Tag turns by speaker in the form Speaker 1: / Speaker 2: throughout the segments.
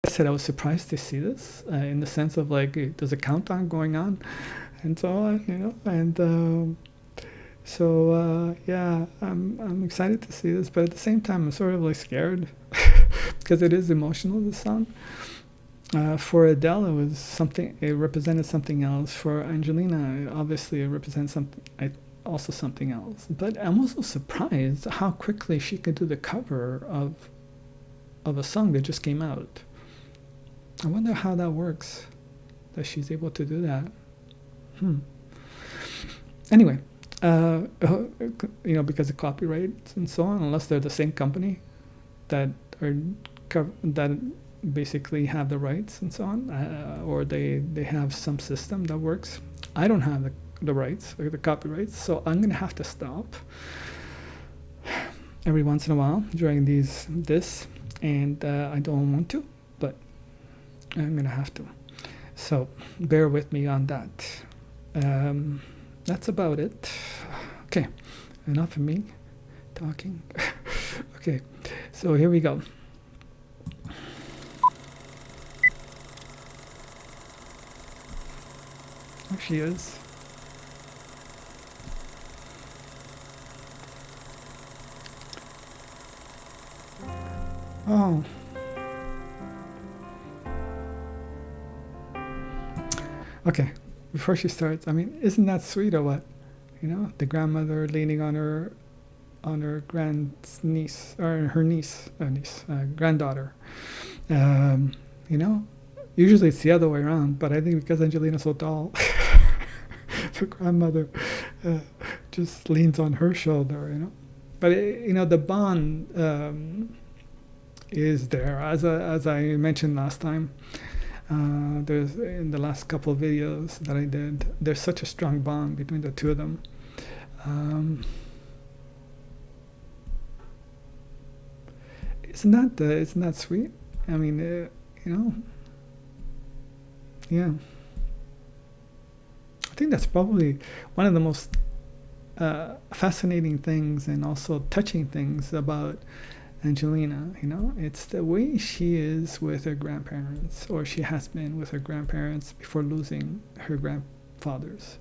Speaker 1: I said I was surprised to see this in the sense of like there's a countdown going on and so on, and yeah, I'm excited to see this, but at the same time I'm sort of like scared because it is emotional, this song. For Adele, it was something. It represented something else. For Angelina, obviously, it represents also something else. But I'm also surprised how quickly she could do the cover of a song that just came out. I wonder how that works. That she's able to do that. Anyway, because of copyrights and so on, unless they're the same company that are that basically have the rights and so on, or they have some system that works. I don't have the rights or the copyrights, so I'm gonna have to stop every once in a while during this, and I don't want to, but I'm gonna have to. So bear with me on that. That's about it. Okay, enough of me talking. Okay, so here we go. There she is. Oh. Okay, before she starts, I mean, isn't that sweet or what? The grandmother leaning on her grand niece or her granddaughter. Um, you know, Usually it's the other way around, but I think because Angelina's so tall, the grandmother uh, just leans on her shoulder. But the bond is there, as I mentioned last time. There's in the last couple of videos that I did. There's such a strong bond between the two of them. Isn't that sweet? I mean, yeah. I think that's probably one of the most fascinating things and also touching things about Angelina. It's the way she is with her grandparents, or she has been with her grandparents before losing her grandfathers,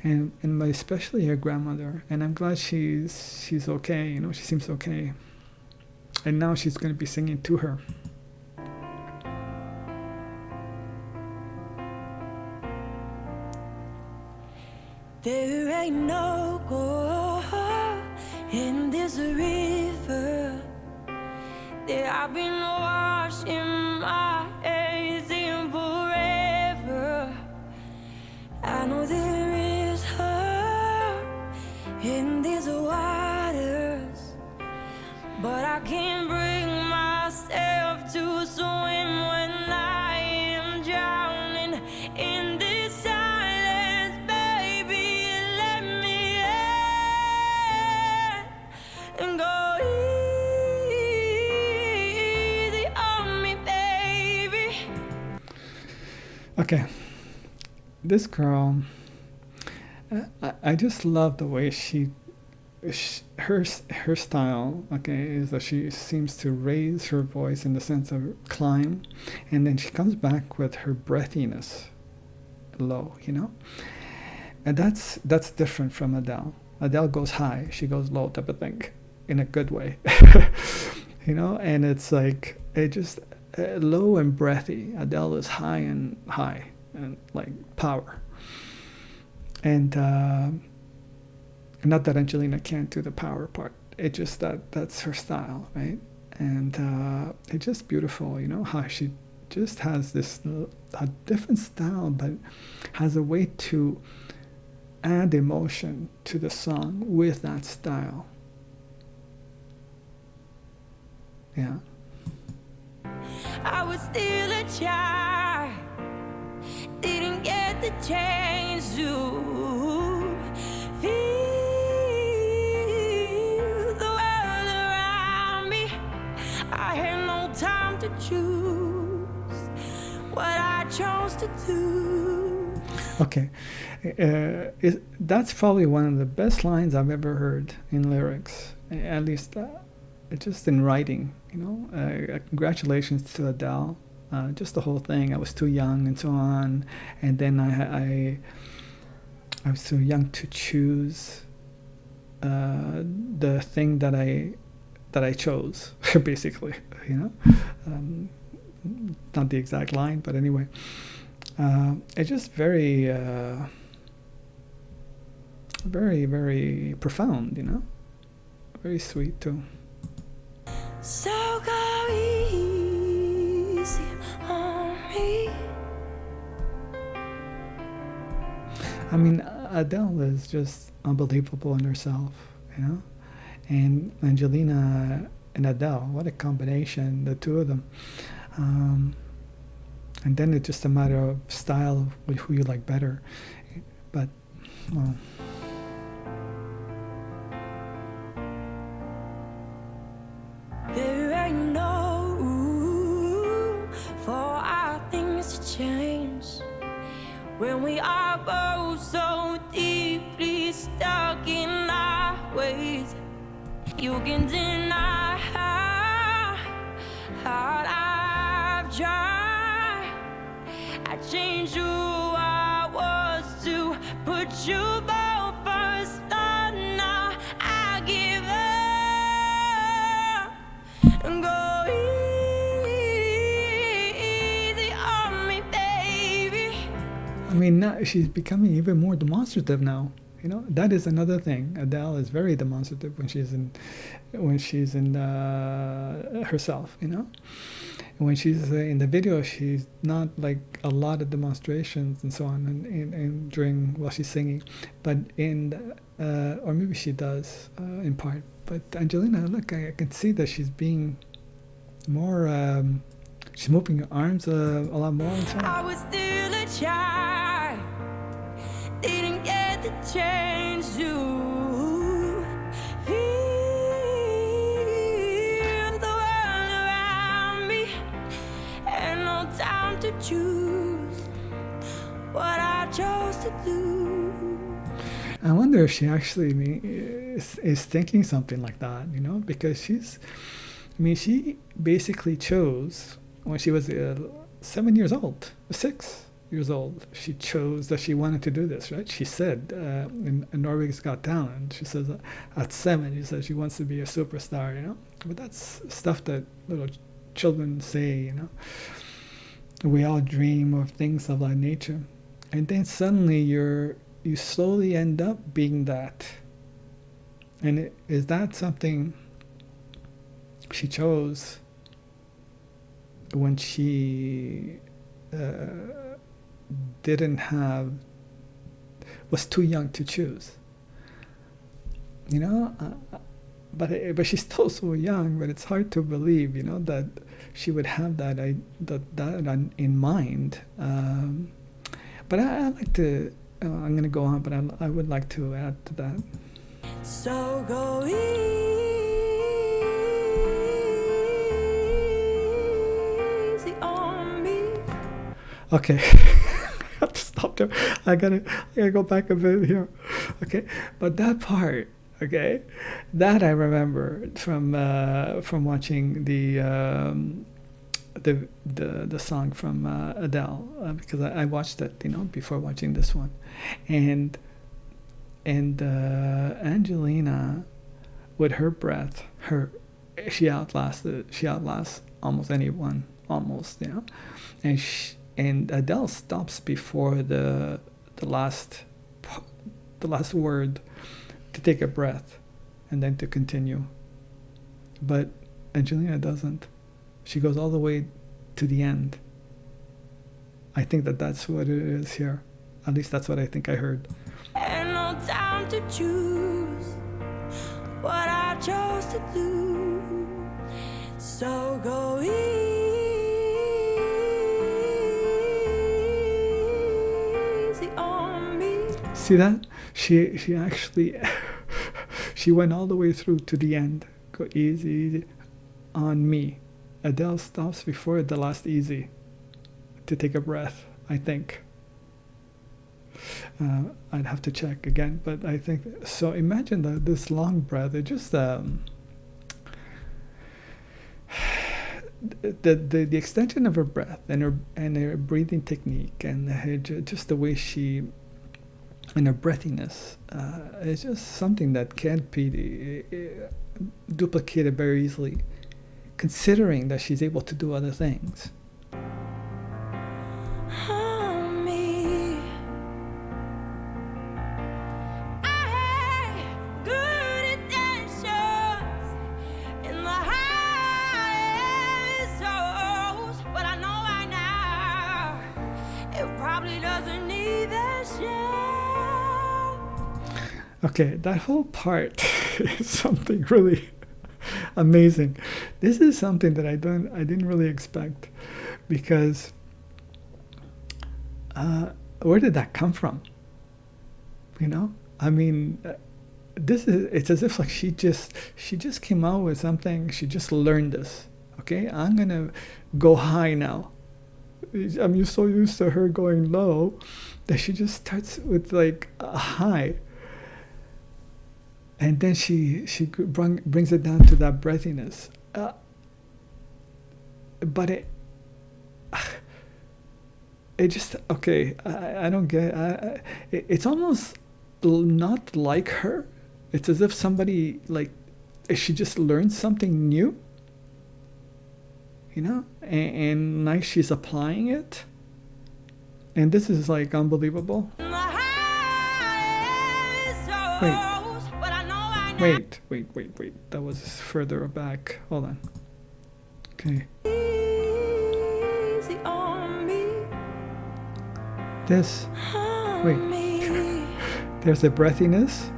Speaker 1: and especially her grandmother. And I'm glad she's okay. She seems okay, and now she's going to be singing to her.
Speaker 2: There ain't no gold in this river that I've been washing my hands in forever. I know there is hope in these waters, but I can't bring myself to swim when I am drowning in this silence. Baby, let me in and go easy on me, baby.
Speaker 1: Okay, this girl, I just love the way her style, okay, is that she seems to raise her voice in the sense of climb, and then she comes back with her breathiness low, and that's different from Adele. Adele goes high, she goes low, type of thing, in a good way. And it's like it just low and breathy. Adele is high and like power. And not that Angelina can't do the power part. It just that's her style, right? And it's just beautiful, how she just has this a different style, but has a way to add emotion to the song with that style. Yeah.
Speaker 2: I was still a child, didn't get the chance to feel the world around me. I had no time to choose what I chose to do.
Speaker 1: Okay. That's probably one of the best lines I've ever heard in lyrics. At least just in writing, congratulations to Adele. Just the whole thing. I was too young and so on, and then I was too young to choose the thing that I chose, basically. Not the exact line, but anyway, it's just very, very, very profound. Very sweet too.
Speaker 2: So go easy on me.
Speaker 1: I mean, Adele is just unbelievable in herself, and Angelina and Adele, what a combination, the two of them. And then it's just a matter of style, of who you like better. But, well.
Speaker 2: There ain't no room for our things to change when we are both so deeply stuck in our ways. You can deny how hard I've tried. I changed who I was to put you both first. Now I give up and go easy on me, baby.
Speaker 1: I mean, now she's becoming even more demonstrative now. That is another thing. Adele is very demonstrative when she's in herself. When she's in the video, she's not like a lot of demonstrations and so on, and during while she's singing, but or maybe she does in part. But Angelina, look, I can see that she's being more. She's moving her arms a lot more and so on.
Speaker 2: I was still a child, didn't get the chance to feel the world around me, and no time to choose what I chose to do.
Speaker 1: I wonder if she actually is thinking something like that, because she basically chose when she was 7 years old, 6 years old. She chose that she wanted to do this, right? She said in Norway's Got Talent, she says at 7, she says she wants to be a superstar, But that's stuff that little children say, We all dream of things of that nature. And then suddenly you slowly end up being that. And is that something she chose when she was too young to choose? But she's still so young. But it's hard to believe, that she would have that in mind. But I like to. I'm going to go on, but I would like to add to that.
Speaker 2: So go easy on me.
Speaker 1: Okay, I have to stop there. I gotta go back a bit here. Okay, but that part, okay, that I remember from watching the song from Adele, because I watched it, before watching this one, and Angelina, with her breath, she outlasts almost anyone, and Adele stops before the last word to take a breath, and then to continue. But Angelina doesn't. She goes all the way to the end. I think that's what it is here. At least that's what I think I heard.
Speaker 2: And no time to choose what I chose to do. So go easy on me.
Speaker 1: See that? She actually she went all the way through to the end. Go easy on me. Adele stops before the last easy to take a breath, I think. I'd have to check again, but I think so. Imagine this long breath. It just the extension of her breath and her breathing technique and just the way she and her breathiness is just something that can't be duplicated very easily, considering that she's able to do other things. Okay, that whole part is something really amazing. This is something that I didn't really expect, because where did that come from? You know, I mean, it's as if like she just came out with something. She just learned this. Okay, I'm gonna go high now. I'm so used to her going low that she just starts with like a high. And then she brings it down to that breathiness. But it just, okay, I don't get it's almost not like her. It's as if somebody, like, she just learned something new, you know, and now she's applying it. And this is like unbelievable. Wait. That was further back. Hold on. Okay. This. Wait. There's a breathiness.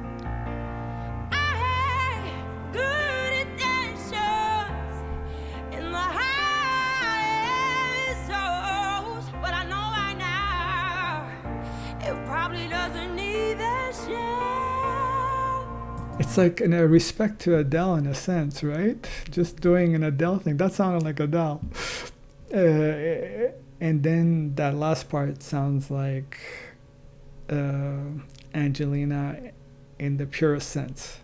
Speaker 1: It's like in a respect to Adele in a sense, right? Just doing an Adele thing. That sounded like Adele. And then that last part sounds like Angelina in the purest sense.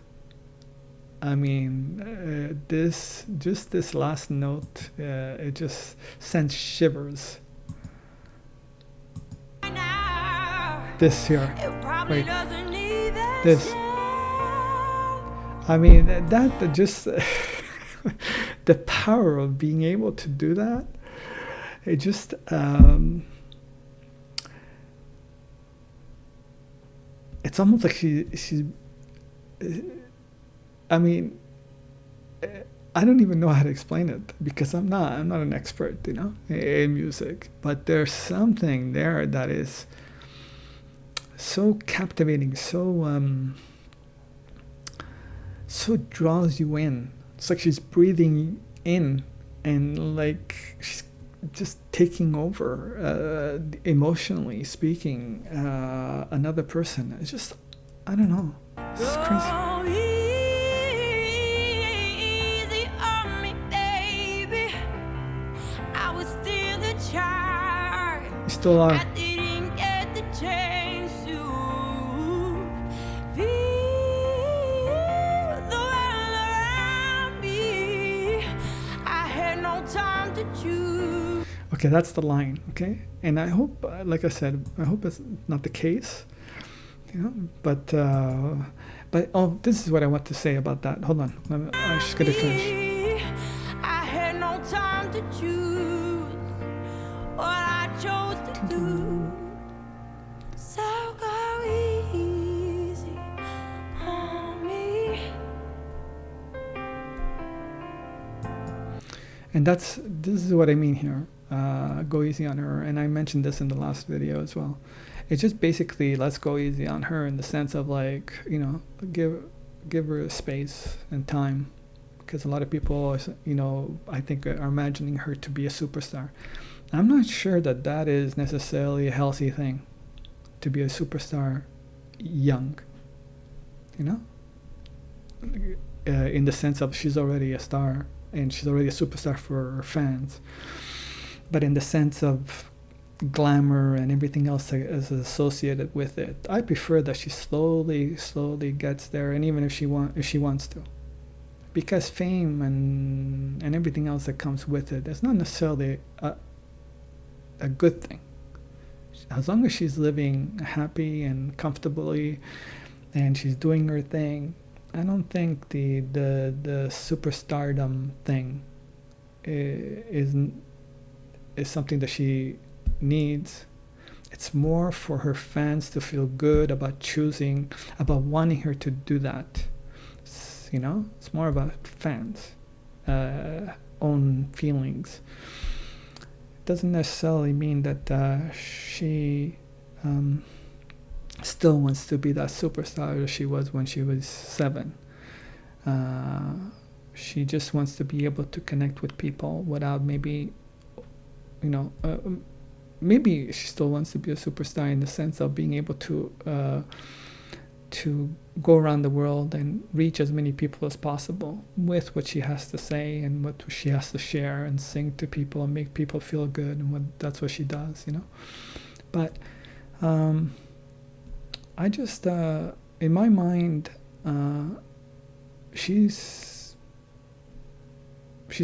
Speaker 1: I mean, this last note, it just sends shivers. This here. Wait. This. I mean, that just the power of being able to do that. It just it's almost like she's. I mean, I don't even know how to explain it, because I'm not an expert, you know, in music. But there's something there that is so captivating, so draws you in. It's like she's breathing in, and like she's just taking over, emotionally speaking, another person. It's just, I don't know. It's crazy.
Speaker 2: Easy on me, baby. I was still a child.
Speaker 1: You still are.
Speaker 2: I didn't get the chance to feel the world around me. I had no time to choose.
Speaker 1: Okay, that's the line, okay? And I hope, like I said, I hope it's not the case, you know? But oh, this is what I want to say about that. Hold on, I just gotta finish.
Speaker 2: I had no time to choose what I chose to do. So go easy on me.
Speaker 1: And this is what I mean here. Go easy on her. And I mentioned this in the last video as well. It's just basically, let's go easy on her in the sense of, like, you know, give her space and time, because a lot of people, you know, I think are imagining her to be a superstar. I'm not sure that is necessarily a healthy thing, to be a superstar young, you know, in the sense of she's already a star and she's already a superstar for her fans, but in the sense of glamour and everything else that is associated with it, I prefer that she slowly gets there, and even if she wants to, because fame and everything else that comes with it is not necessarily a good thing. As long as she's living happy and comfortably and she's doing her thing, I don't think the superstardom thing is something that she needs. It's more for her fans to feel good about choosing, about wanting her to do that. It's more about fans' own feelings. It doesn't necessarily mean that she still wants to be that superstar that she was when she was 7. She just wants to be able to connect with people without maybe, maybe she still wants to be a superstar in the sense of being able to go around the world and reach as many people as possible with what she has to say and what she has to share and sing to people and make people feel good, and that's what she does, But I just, in my mind, she's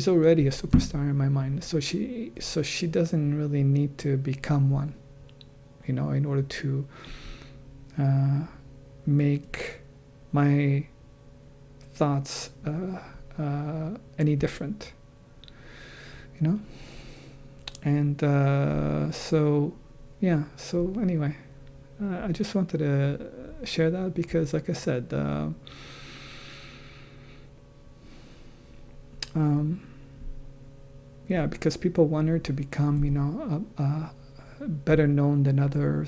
Speaker 1: already a superstar in my mind. So she doesn't really need to become one, in order to make my thoughts any different, And so anyway, I just wanted to share that because, like I said, because people want her to become, better known than other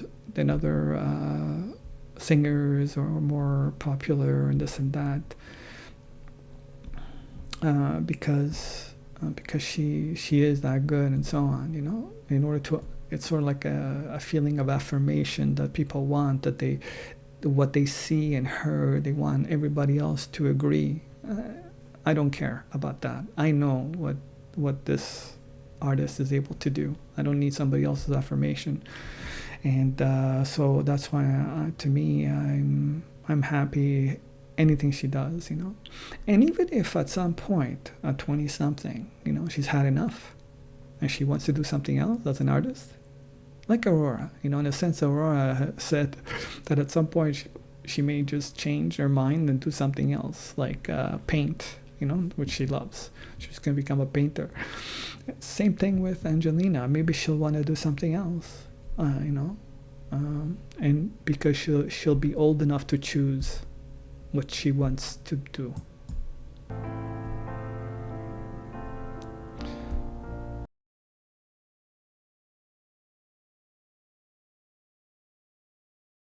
Speaker 1: singers or more popular and this and that, because she is that good and so on, in order to, it's sort of like a feeling of affirmation that people want, that what they see and heard, they want everybody else to agree. I don't care about that. I know what this artist is able to do. I don't need somebody else's affirmation. And so that's why, to me, I'm happy anything she does, And even if at some point, at 20-something, she's had enough, and she wants to do something else as an artist, like Aurora, in a sense, Aurora said that at some point she may just change her mind and do something else, like paint, which she loves. She's going to become a painter. Same thing with Angelina. Maybe she'll want to do something else. And because she'll be old enough to choose what she wants to do.